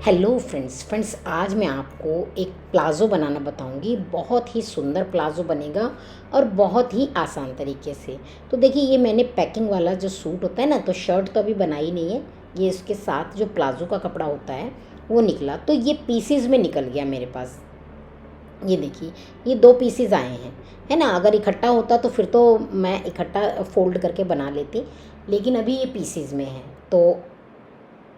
Hello friends आज मैं आपको एक प्लाज़ो बनाना बताऊंगी। बहुत ही सुंदर प्लाज़ो बनेगा और बहुत ही आसान तरीके से। तो देखिए, ये मैंने पैकिंग वाला जो सूट होता है ना, तो शर्ट तो अभी बनाई नहीं है। ये इसके साथ जो प्लाज़ो का कपड़ा होता है वो निकला, तो ये पीसीज में निकल गया मेरे पास। ये देखिए, ये 2 पीसेस आए हैं, है ना। अगर इकट्ठा होता तो फिर तो मैं इकट्ठा फ़ोल्ड करके बना लेती, लेकिन अभी ये पीसेस में है। तो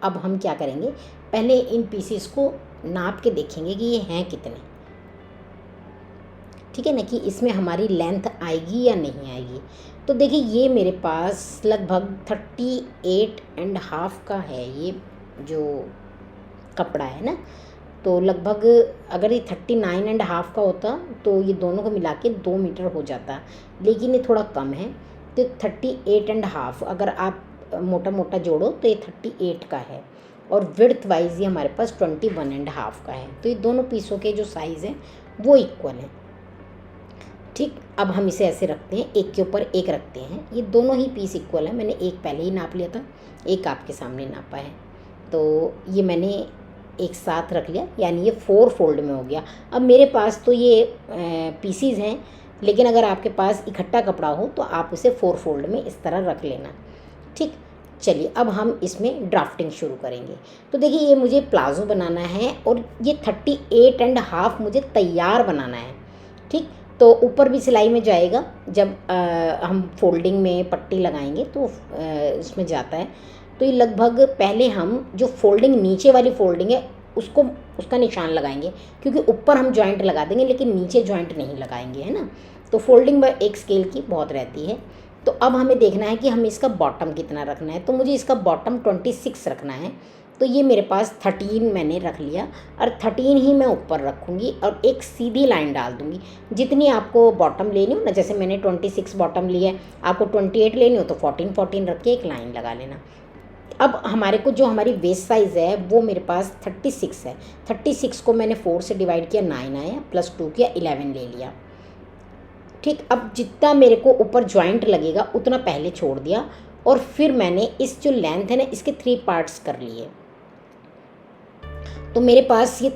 अब हम क्या करेंगे, पहले इन पीसेस को नाप के देखेंगे कि ये हैं कितने। ठीक है ना, कि इसमें हमारी लेंथ आएगी या नहीं आएगी। तो देखिए, ये मेरे पास लगभग 38.5 का है ये जो कपड़ा है ना। तो लगभग अगर ये 39.5 का होता तो ये दोनों को मिला के 2 मीटर हो जाता, लेकिन ये थोड़ा कम है। तो 38.5 अगर आप मोटा मोटा जोड़ो तो ये 38 का है, और विड्थ वाइज ये हमारे पास 21.5 का है। तो ये दोनों पीसों के जो साइज़ हैं वो इक्वल हैं। ठीक, अब हम इसे ऐसे रखते हैं, एक के ऊपर एक रखते हैं। ये दोनों ही पीस इक्वल है। मैंने एक पहले ही नाप लिया था, एक आपके सामने नापा है। तो ये मैंने एक साथ रख लिया, यानी ये 4 फोल्ड में हो गया। अब मेरे पास तो ये पीसीज हैं, लेकिन अगर आपके पास इकट्ठा कपड़ा हो तो आप उसे 4 फोल्ड में इस तरह रख लेना। ठीक, चलिए अब हम इसमें ड्राफ्टिंग शुरू करेंगे। तो देखिए, ये मुझे प्लाज़ो बनाना है और ये 38.5 मुझे तैयार बनाना है। ठीक, तो ऊपर भी सिलाई में जाएगा। जब हम फोल्डिंग में पट्टी लगाएंगे तो इसमें जाता है। तो ये लगभग पहले हम जो फोल्डिंग नीचे वाली फोल्डिंग है उसको उसका निशान लगाएंगे, क्योंकि ऊपर हम जॉइंट लगा देंगे लेकिन नीचे जॉइंट नहीं लगाएंगे, है ना। तो फोल्डिंग में एक स्केल की बहुत रहती है। तो अब हमें देखना है कि हमें इसका बॉटम कितना रखना है। तो मुझे इसका बॉटम 26 रखना है। तो ये मेरे पास 13 मैंने रख लिया, और 13 ही मैं ऊपर रखूँगी और एक सीधी लाइन डाल दूँगी। जितनी आपको बॉटम लेनी हो ना, जैसे मैंने 26 बॉटम ली है, आपको 28 लेनी हो तो 14 रख के एक लाइन लगा लेना। अब हमारे को जो हमारी वेस्ट साइज़ है वो मेरे पास 36 है। 36 को मैंने 4 से डिवाइड किया, 9 आया, +2 किया, 11 ले लिया। ठीक, अब जितना मेरे को ऊपर जॉइंट लगेगा उतना पहले छोड़ दिया, और फिर मैंने इस जो लेंथ है ना इसके 3 पार्ट्स कर लिए। तो मेरे पास ये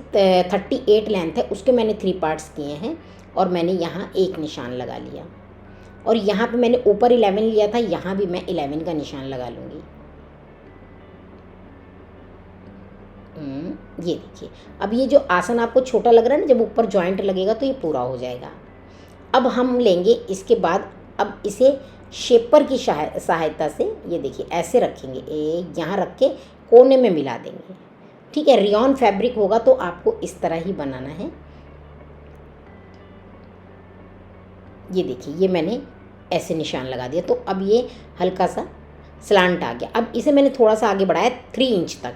38 लेंथ है, उसके मैंने 3 पार्ट्स किए हैं, और मैंने यहाँ एक निशान लगा लिया। और यहाँ पे मैंने ऊपर 11 लिया था, यहाँ भी मैं 11 का निशान लगा लूँगी। ये देखिए, अब ये जो आसन आपको छोटा लग रहा है ना, जब ऊपर जॉइंट लगेगा तो ये पूरा हो जाएगा। अब हम लेंगे इसके बाद, अब इसे शेपर की सहायता से, ये देखिए ऐसे रखेंगे, यहाँ रख के कोने में मिला देंगे। ठीक है, रियॉन फैब्रिक होगा तो आपको इस तरह ही बनाना है। ये देखिए, ये मैंने ऐसे निशान लगा दिया। तो अब ये हल्का सा स्लांट आ गया। अब इसे मैंने थोड़ा सा आगे बढ़ाया 3 इंच तक।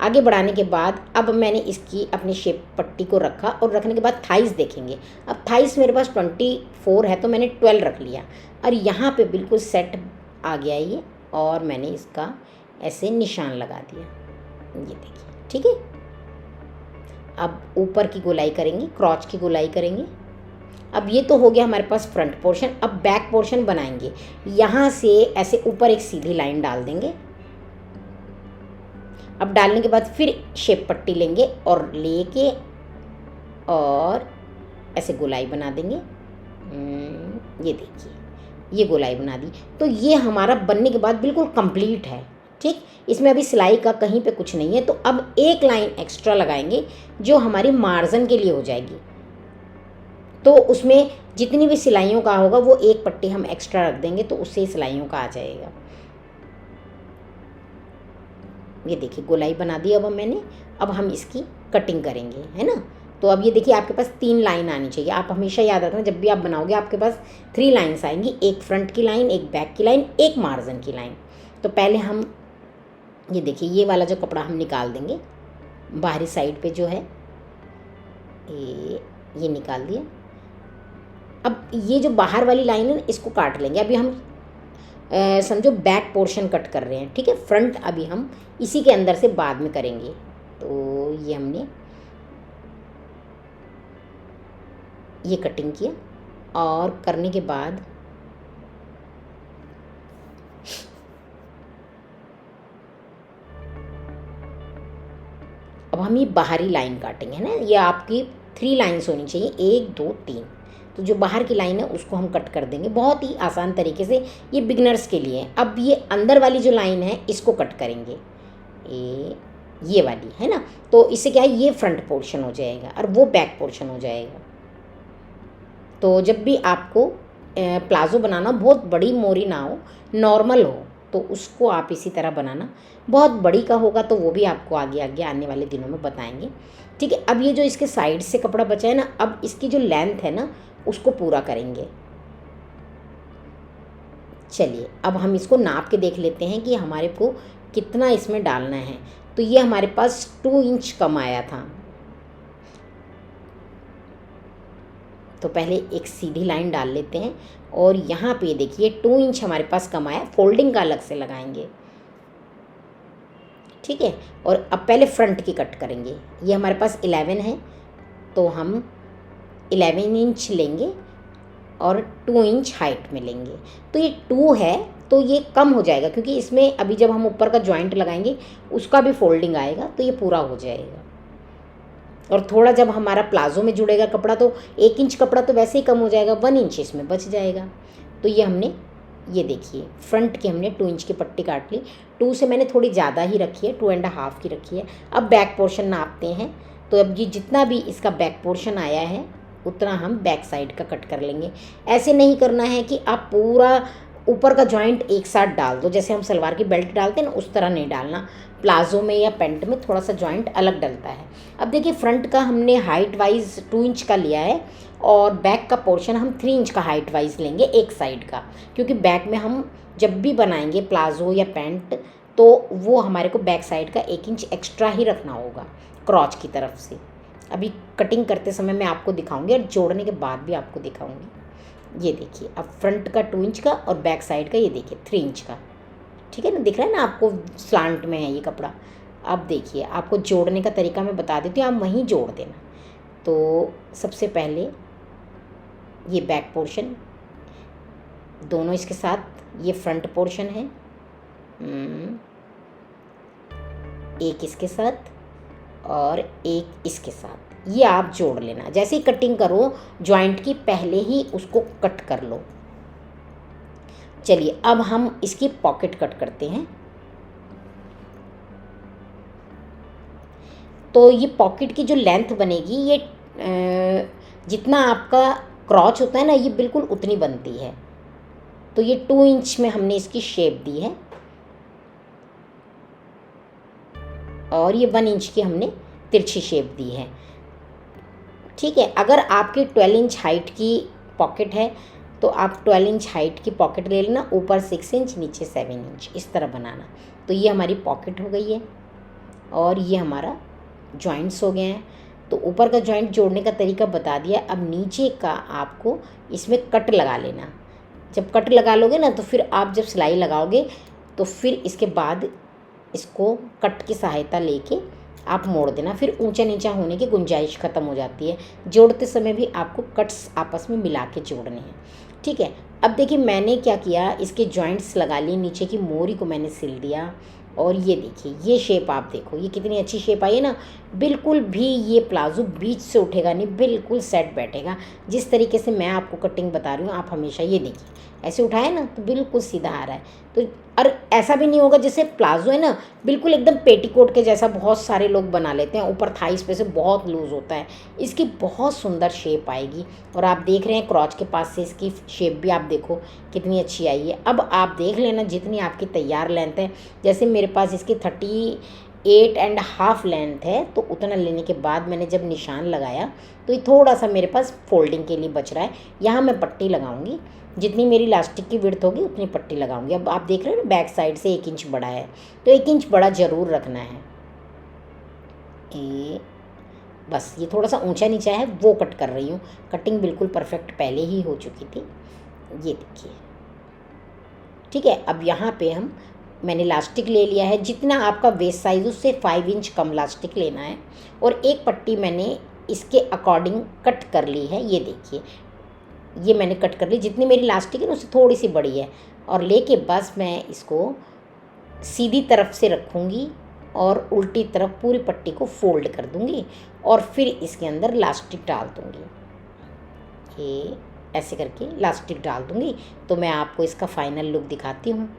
आगे बढ़ाने के बाद अब मैंने इसकी अपनी शेप पट्टी को रखा, और रखने के बाद थाइस देखेंगे। अब थाइस मेरे पास 24 है तो मैंने 12 रख लिया, और यहाँ पे बिल्कुल सेट आ गया ये, और मैंने इसका ऐसे निशान लगा दिया। ये देखिए, ठीक है। अब ऊपर की गोलाई करेंगे, क्रॉच की गोलाई करेंगे। अब ये तो हो गया हमारे पास फ्रंट पोर्शन। अब बैक पोर्शन बनाएंगे। यहाँ से ऐसे ऊपर एक सीधी लाइन डाल देंगे। अब डालने के बाद फिर शेप पट्टी लेंगे और लेके और ऐसे गोलाई बना देंगे। ये देखिए, ये गोलाई बना दी। तो ये हमारा बनने के बाद बिल्कुल कंप्लीट है। ठीक, इसमें अभी सिलाई का कहीं पे कुछ नहीं है। तो अब एक लाइन एक्स्ट्रा लगाएंगे जो हमारी मार्जिन के लिए हो जाएगी। तो उसमें जितनी भी सिलाइयों का होगा वो एक पट्टी हम एक्स्ट्रा रख देंगे, तो उससे सिलाइयों का आ जाएगा। ये देखिए, गोलाई बना दी अब मैंने। अब हम इसकी कटिंग करेंगे, है ना। तो अब ये देखिए, आपके पास 3 लाइन आनी चाहिए। आप हमेशा याद रखना, जब भी आप बनाओगे आपके पास 3 लाइन्स आएंगी, एक फ्रंट की लाइन, एक बैक की लाइन, एक मार्जिन की लाइन। तो पहले हम ये देखिए, ये वाला जो कपड़ा हम निकाल देंगे बाहरी साइड पे जो है, ये निकाल दिया। अब ये जो बाहर वाली लाइन है इसको काट लेंगे। अभी हम समझो बैक पोर्शन कट कर रहे हैं। ठीक है, फ्रंट अभी हम इसी के अंदर से बाद में करेंगे। तो ये हमने ये कटिंग किया, और करने के बाद अब हम ये बाहरी लाइन काटेंगे, है ना। ये आपकी 3 लाइन्स होनी चाहिए, 1 2 3। तो जो बाहर की लाइन है उसको हम कट कर देंगे, बहुत ही आसान तरीके से, ये बिगनर्स के लिए है। अब ये अंदर वाली जो लाइन है इसको कट करेंगे, ये वाली, है ना। तो इससे क्या है, ये फ्रंट पोर्शन हो जाएगा और वो बैक पोर्शन हो जाएगा। तो जब भी आपको प्लाज़ो बनाना, बहुत बड़ी मोरी ना हो, नॉर्मल हो, तो उसको आप इसी तरह बनाना। बहुत बड़ी का होगा तो वो भी आपको आगे आगे आने वाले दिनों में बताएंगे, ठीक है। अब ये जो इसके साइड से कपड़ा बचा है ना, अब इसकी जो लेंथ है ना उसको पूरा करेंगे। चलिए अब हम इसको नाप के देख लेते हैं कि हमारे को कितना इसमें डालना है। तो ये हमारे पास 2 इंच कम आया था। तो पहले एक सीधी लाइन डाल लेते हैं और यहाँ पे देखिए 2 इंच हमारे पास कम आया, फोल्डिंग का अलग से लगाएंगे, ठीक है। और अब पहले फ्रंट की कट करेंगे। ये हमारे पास 11 है तो हम 11 इंच लेंगे और 2 इंच हाइट में लेंगे। तो ये 2 है तो ये कम हो जाएगा, क्योंकि इसमें अभी जब हम ऊपर का जॉइंट लगाएंगे उसका भी फोल्डिंग आएगा, तो ये पूरा हो जाएगा। और थोड़ा जब हमारा प्लाज़ो में जुड़ेगा कपड़ा तो 1 इंच कपड़ा तो वैसे ही कम हो जाएगा, 1 इंच इसमें बच जाएगा। तो ये हमने, ये देखिए फ्रंट की हमने 2 इंच की पट्टी काट ली। 2 से मैंने थोड़ी ज़्यादा ही रखी है, 2.5 की रखी है। अब बैक पोर्शन नापते हैं। तो अब ये जितना भी इसका बैक पोर्शन आया है उतना हम बैक साइड का कट कर लेंगे। ऐसे नहीं करना है कि आप पूरा ऊपर का जॉइंट एक साथ डाल दो, जैसे हम सलवार की बेल्ट डालते हैं ना, उस तरह नहीं डालना। प्लाज़ो में या पैंट में थोड़ा सा जॉइंट अलग डलता है। अब देखिए फ्रंट का हमने हाइट वाइज 2 इंच का लिया है और बैक का पोर्शन हम 3 इंच का हाइट वाइज लेंगे एक साइड का, क्योंकि बैक में हम जब भी बनाएंगे प्लाज़ो या पैंट तो वो हमारे को बैक साइड का 1 इंच एक्स्ट्रा ही रखना होगा क्रॉच की तरफ से। अभी कटिंग करते समय मैं आपको दिखाऊंगी और जोड़ने के बाद भी आपको दिखाऊंगी। ये देखिए अब फ्रंट का 2 इंच का और बैक साइड का ये देखिए 3 इंच का, ठीक है ना, दिख रहा है ना आपको, स्लांट में है ये कपड़ा। अब देखिए आपको जोड़ने का तरीका मैं बता देती हूँ, आप वहीं जोड़ देना। तो सबसे पहले ये बैक पोर्शन दोनों इसके साथ, ये फ्रंट पोर्शन है, एक इसके साथ और एक इसके साथ, ये आप जोड़ लेना। जैसे ही कटिंग करो जॉइंट की पहले ही उसको कट कर लो। चलिए अब हम इसकी पॉकेट कट करते हैं। तो ये पॉकेट की जो लेंथ बनेगी ये जितना आपका क्रॉच होता है ना, ये बिल्कुल उतनी बनती है। तो ये 2 इंच में हमने इसकी शेप दी है और ये 1 इंच की हमने तिरछी शेप दी है, ठीक है। अगर आपकी 12 इंच हाइट की पॉकेट है तो आप 12 इंच हाइट की पॉकेट ले लेना, ऊपर 6 इंच नीचे 7 इंच, इस तरह बनाना। तो ये हमारी पॉकेट हो गई है और ये हमारा जॉइंट्स हो गए हैं। तो ऊपर का जॉइंट जोड़ने का तरीका बता दिया। अब नीचे का आपको इसमें कट लगा लेना। जब कट लगा लोगे ना तो फिर आप जब सिलाई लगाओगे तो फिर इसके बाद इसको कट की सहायता लेके आप मोड़ देना, फिर ऊंचा नीचा होने की गुंजाइश ख़त्म हो जाती है। जोड़ते समय भी आपको कट्स आपस में मिला के जोड़ने हैं, ठीक है। अब देखिए मैंने क्या किया, इसके जॉइंट्स लगा लिए, नीचे की मोरी को मैंने सिल दिया और ये देखिए ये शेप आप देखो, ये कितनी अच्छी शेप आई है ना। बिल्कुल भी ये प्लाज़ो बीच से उठेगा नहीं, बिल्कुल सेट बैठेगा। जिस तरीके से मैं आपको कटिंग बता रही हूँ आप हमेशा ये देखिए, ऐसे उठाए ना तो बिल्कुल सीधा आ रहा है। तो और ऐसा भी नहीं होगा जैसे प्लाज़ो है ना बिल्कुल एकदम पेटीकोट के जैसा बहुत सारे लोग बना लेते हैं, ऊपर थाइस पे से बहुत लूज़ होता है। इसकी बहुत सुंदर शेप आएगी और आप देख रहे हैं क्रॉच के पास से इसकी शेप भी आप देखो कितनी अच्छी आई है। अब आप देख लेना जितनी आपकी तैयार लेंथ है, जैसे मेरे पास इसकी 38.5 लेंथ है, तो उतना लेने के बाद मैंने जब निशान लगाया तो ये थोड़ा सा मेरे पास फोल्डिंग के लिए बच रहा है। यहाँ मैं पट्टी लगाऊंगी, जितनी मेरी इलास्टिक की विड्थ होगी उतनी पट्टी लगाऊंगी। अब आप देख रहे हैं ना बैक साइड से 1 इंच बड़ा है, तो 1 इंच बड़ा ज़रूर रखना है। बस ये थोड़ा सा ऊंचा नीचा है वो कट कर रही हूँ, कटिंग बिल्कुल परफेक्ट पहले ही हो चुकी थी। ये देखिए, ठीक है। अब यहाँ पे मैंने इलास्टिक ले लिया है, जितना आपका वेस्ट साइज़ उससे 5 इंच कम इलास्टिक लेना है और एक पट्टी मैंने इसके अकॉर्डिंग कट कर ली है। ये देखिए ये मैंने कट कर ली, जितनी मेरी इलास्टिक है ना उससे थोड़ी सी बड़ी है, और लेके बस मैं इसको सीधी तरफ से रखूँगी और उल्टी तरफ पूरी पट्टी को फोल्ड कर दूँगी और फिर इसके अंदर लास्टिक डाल दूँगी। ये ऐसे करके लास्टिक डाल दूँगी। तो मैं आपको इसका फाइनल लुक दिखाती हूँ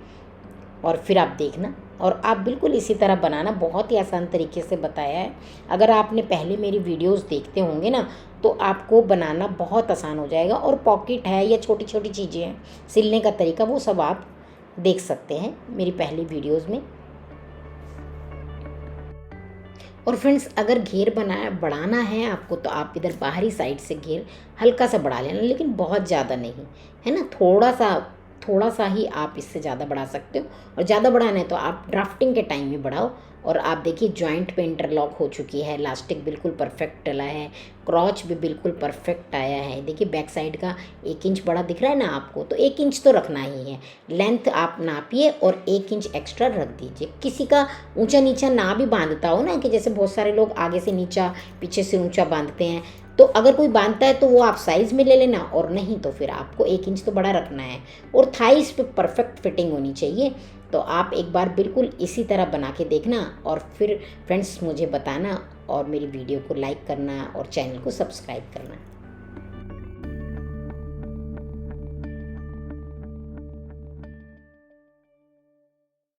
और फिर आप देखना, और आप बिल्कुल इसी तरह बनाना। बहुत ही आसान तरीके से बताया है। अगर आपने पहले मेरी वीडियोस देखते होंगे ना, तो आपको बनाना बहुत आसान हो जाएगा। और पॉकेट है या छोटी छोटी चीज़ें हैं, सिलने का तरीका, वो सब आप देख सकते हैं मेरी पहली वीडियोस में। और फ्रेंड्स, अगर घेर बढ़ाना है आपको, तो आप इधर बाहरी साइड से घेर हल्का सा बढ़ा लेना, लेकिन बहुत ज़्यादा नहीं, है ना। थोड़ा सा ही आप इससे ज़्यादा बढ़ा सकते हो। और ज़्यादा बढ़ाना है तो आप ड्राफ्टिंग के टाइम में बढ़ाओ। और आप देखिए जॉइंट पे इंटरलॉक हो चुकी है, इलास्टिक बिल्कुल परफेक्ट डला है, क्रॉच भी बिल्कुल परफेक्ट आया है। देखिए बैक साइड का 1 इंच बड़ा दिख रहा है ना आपको, तो 1 इंच तो रखना ही है। लेंथ आप नापिए और 1 इंच एक्स्ट्रा रख दीजिए। किसी का ऊंचा नीचा ना भी बांधता हो ना, कि जैसे बहुत सारे लोग आगे से नीचा पीछे से ऊंचा बांधते हैं, तो अगर कोई बांधता है तो वो आप साइज़ में ले लेना, और नहीं तो फिर आपको 1 इंच तो बड़ा रखना है। और थाइस पे परफेक्ट फिटिंग होनी चाहिए। तो आप एक बार बिल्कुल इसी तरह बना के देखना, और फिर फ्रेंड्स मुझे बताना, और मेरी वीडियो को लाइक करना और चैनल को सब्सक्राइब करना।